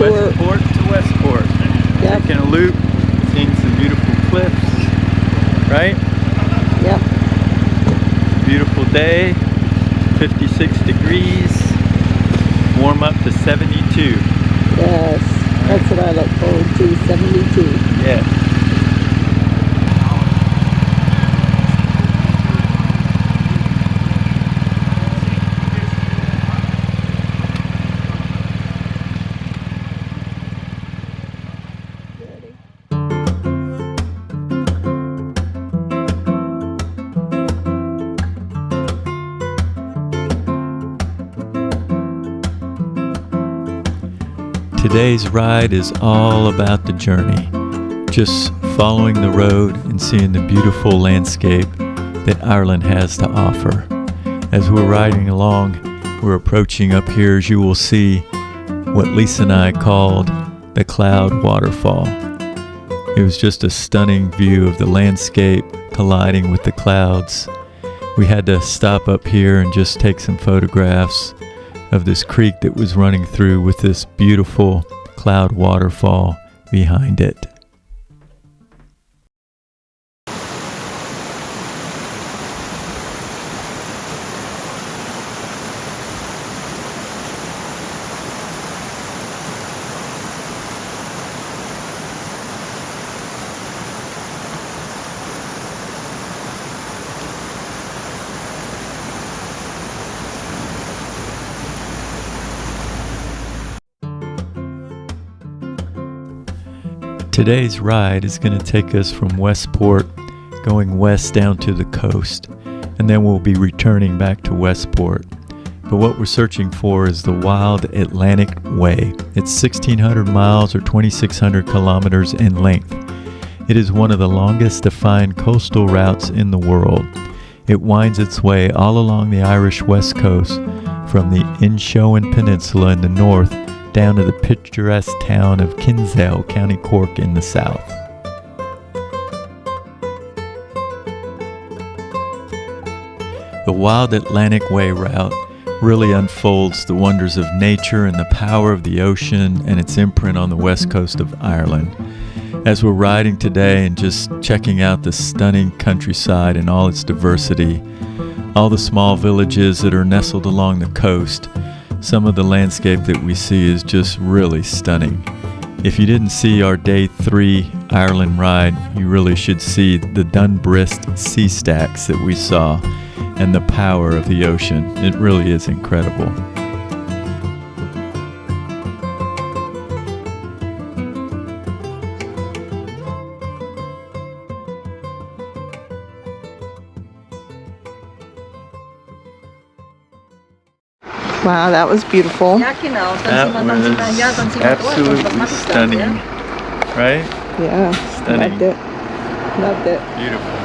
tour. Westport to Westport. Yep. Taking a loop, seeing some beautiful cliffs, right? Yep. Beautiful day, 56 degrees, warm up to 72. Yes, that's what I look forward to, 72. Yeah. Today's ride is all about the journey, just following the road and seeing the beautiful landscape that Ireland has to offer. As we're riding along, we're approaching up here, as you will see, what Lisa and I called the Cloud Waterfall. It was just a stunning view of the landscape colliding with the clouds. We had to stop up here and just take some photographs of this creek that was running through with this beautiful cloud waterfall behind it. Today's ride is going to take us from Westport, going west down to the coast, and then we'll be returning back to Westport. But what we're searching for is the Wild Atlantic Way. It's 1,600 miles or 2,600 kilometers in length. It is one of the longest defined coastal routes in the world. It winds its way all along the Irish west coast, from the Inishowen Peninsula in the north down to the picturesque town of Kinsale, County Cork in the south. The Wild Atlantic Way route really unfolds the wonders of nature and the power of the ocean and its imprint on the west coast of Ireland. As we're riding today and just checking out the stunning countryside and all its diversity, all the small villages that are nestled along the coast, some of the landscape that we see is just really stunning. If you didn't see our day 3 Ireland ride, you really should see the Dunbrist sea stacks that we saw and the power of the ocean. It really is incredible. Wow, that was beautiful. That was absolutely stunning, right? Yeah, Stunning. loved it. Loved it. Beautiful.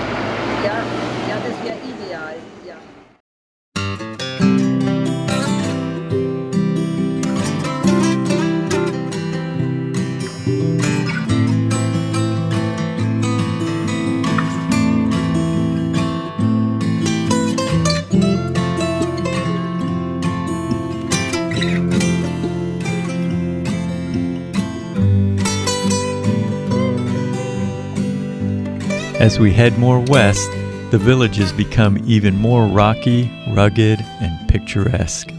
As we head more west, the villages become even more rocky, rugged, and picturesque.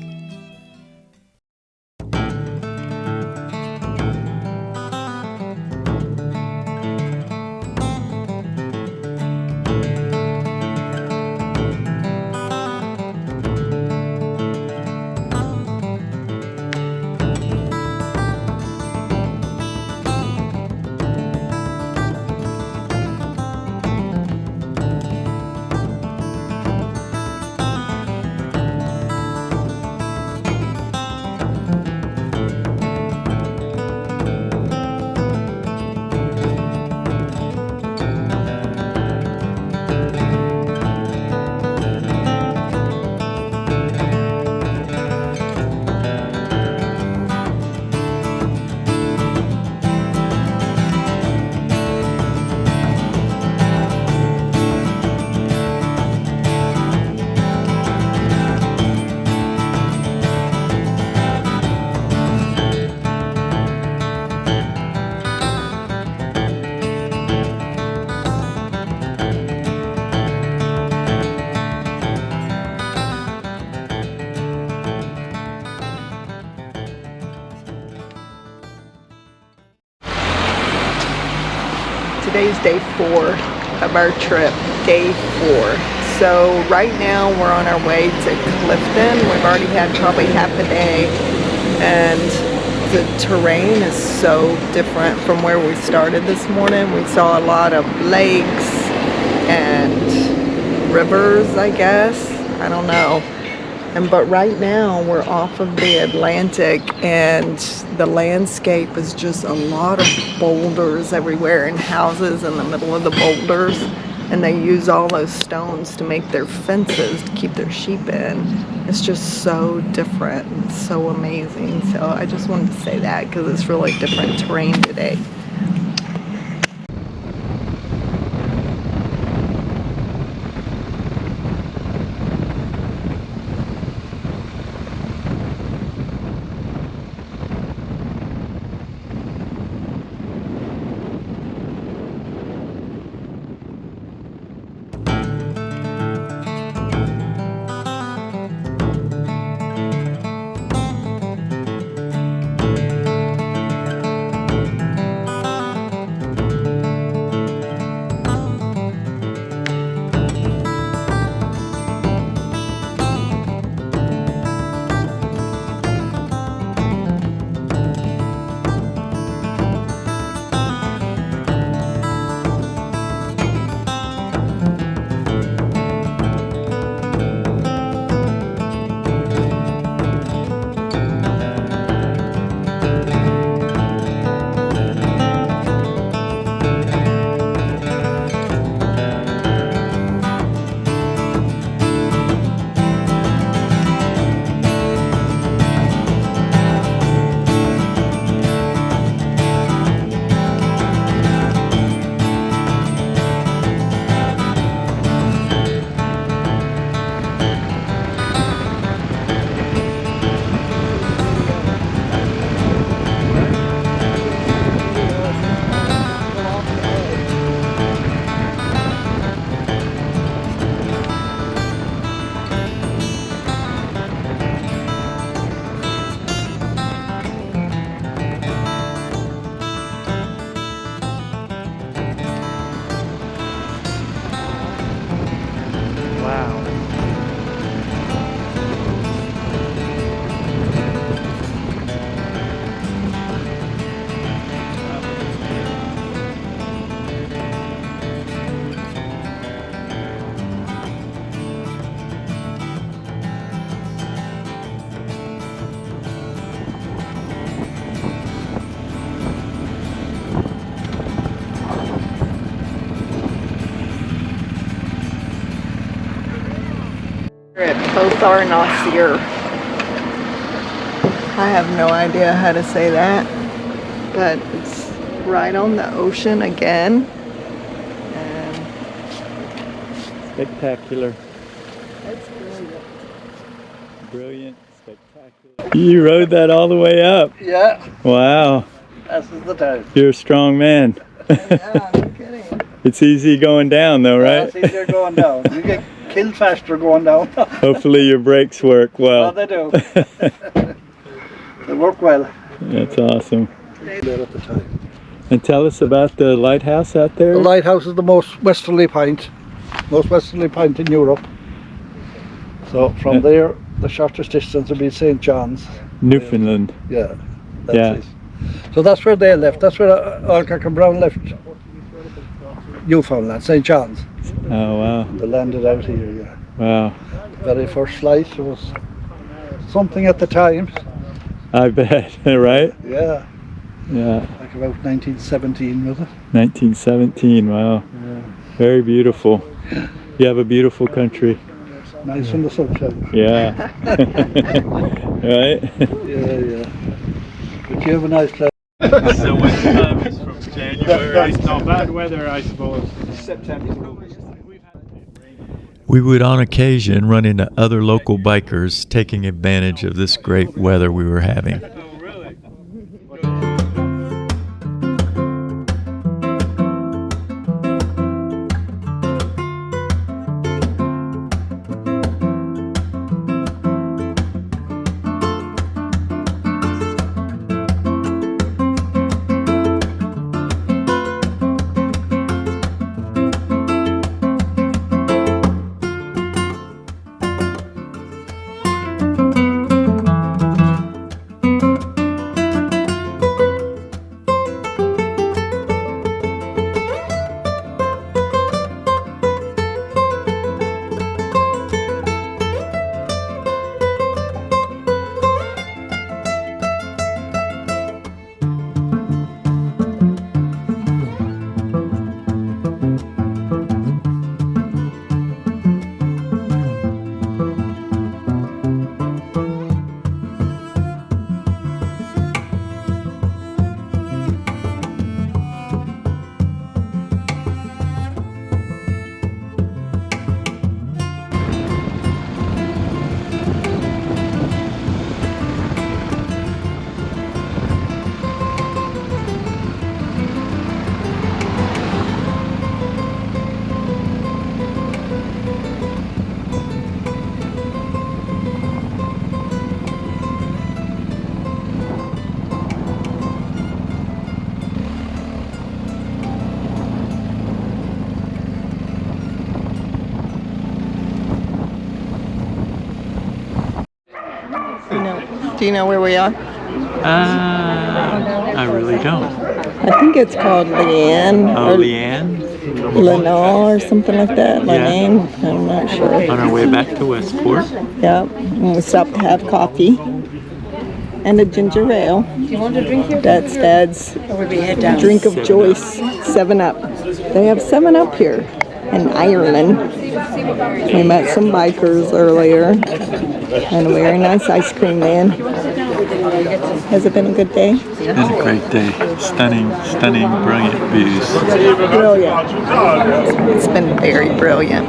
today's day 4 of our trip, day 4. So right now we're on our way to Clifton. We've already had probably half a day, and the terrain is so different from where we started this morning. We saw a lot of lakes and rivers, I guess. I don't know. But right now we're off of the Atlantic, and the landscape is just a lot of boulders everywhere and houses in the middle of the boulders, and they use all those stones to make their fences to keep their sheep in. It's just so different and so amazing. So I just wanted to say that because it's really different terrain today. Both are Nasir. I have no idea how to say that, but it's right on the ocean again. And Spectacular. it's brilliant. Brilliant. Spectacular. You rode that all the way up. Yeah, Wow. this is the time. You're a strong man. Yeah, no kidding. It's easy going down though, right? It's easier going down. You get killed faster going down. Hopefully your brakes work well. Oh, they do. They work well. That's awesome. There at the time. And tell us about the lighthouse out there. The lighthouse is the most westerly point in Europe. So from there, the shortest distance would be St. John's. Newfoundland. Yeah, that's Yeah. it. So that's where they left. That's where Alcock and Brown left Newfoundland, St. John's. Oh wow. They landed out here, yeah. Wow. Very first flight was something at the time. I bet, right? Yeah, Yeah. like about 1917 was it? 1917, wow. Yeah. Very beautiful. You have a beautiful country. Nice from the sunshine. Yeah. Right? Yeah, yeah. But you have a nice place. So what time is from January? It's not bad weather, I suppose. September to August. We would on occasion run into other local bikers taking advantage of this great weather we were having. Oh, really? Do you know where we are? I really don't. I think it's called Leanne Oh, or Leanne? Lenore or something like that. Leanne, I'm not sure. On our way back to Westport. Yeah, and we stopped to have coffee and a ginger ale. Do you want a drink here? That's Dad's drink of choice, 7-Up. They have 7-Up here in Ireland. We met some bikers earlier and a very nice ice cream man. Has it been a good day? It's been a great day. Stunning, brilliant views. Brilliant. It's been very brilliant.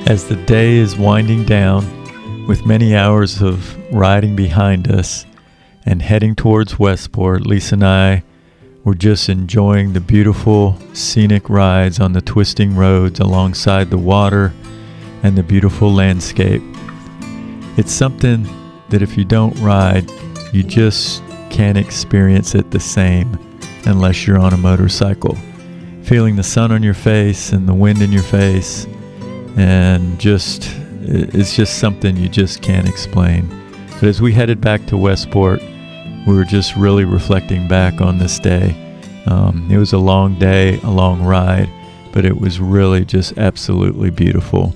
As the day is winding down, with many hours of riding behind us and heading towards Westport, Lisa and I were just enjoying the beautiful scenic rides on the twisting roads alongside the water and the beautiful landscape. It's something that if you don't ride, you just can't experience it the same unless you're on a motorcycle. Feeling the sun on your face and the wind in your face, and it's just something you just can't explain. But as we headed back to Westport, we were just really reflecting back on this day. It was a long day, a long ride, but it was really just absolutely beautiful.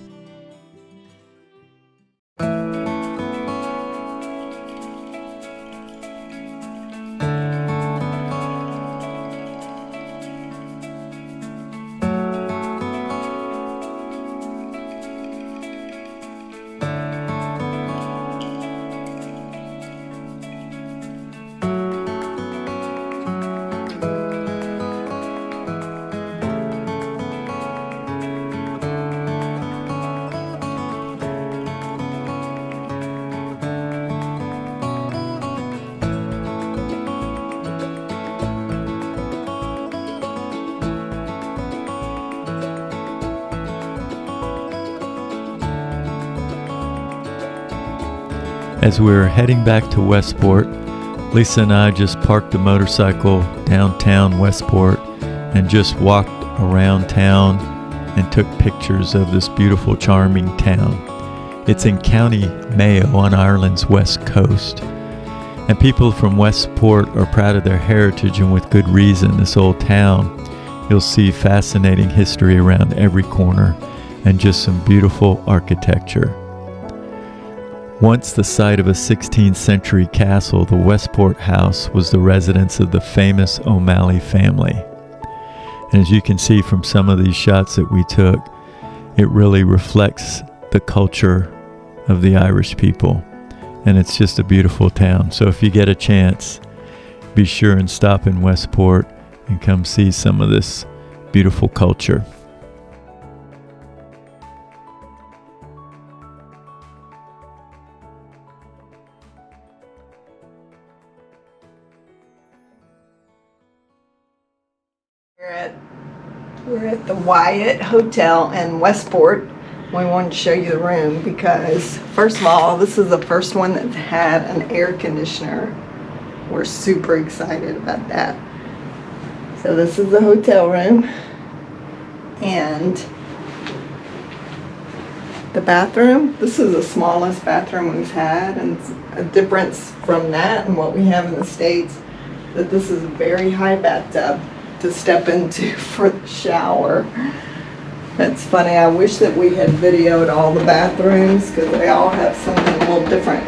As we were heading back to Westport, Lisa and I just parked the motorcycle downtown Westport and just walked around town and took pictures of this beautiful, charming town. It's in County Mayo on Ireland's west coast. And people from Westport are proud of their heritage, and with good reason. This old town, you'll see fascinating history around every corner and just some beautiful architecture. Once the site of a 16th century castle, the Westport House was the residence of the famous O'Malley family. And as you can see from some of these shots that we took, it really reflects the culture of the Irish people. And it's just a beautiful town. So if you get a chance, be sure and stop in Westport and come see some of this beautiful culture. We're at the Wyatt Hotel in Westport. We wanted to show you the room because, first of all, this is the first one that had an air conditioner. We're super excited about that. So this is the hotel room, and the bathroom. This is the smallest bathroom we've had, and it's a difference from that and what we have in the States, that this is a very high bathtub to step into for the shower. It's funny, I wish that we had videoed all the bathrooms because they all have something a little different.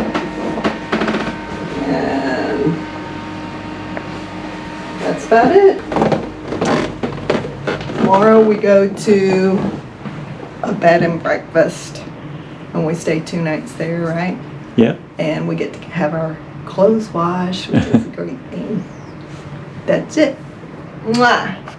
And that's about it. Tomorrow we go to a bed and breakfast and we stay 2 nights there, right? Yeah. And we get to have our clothes washed, which is a great thing. That's it. Mwah.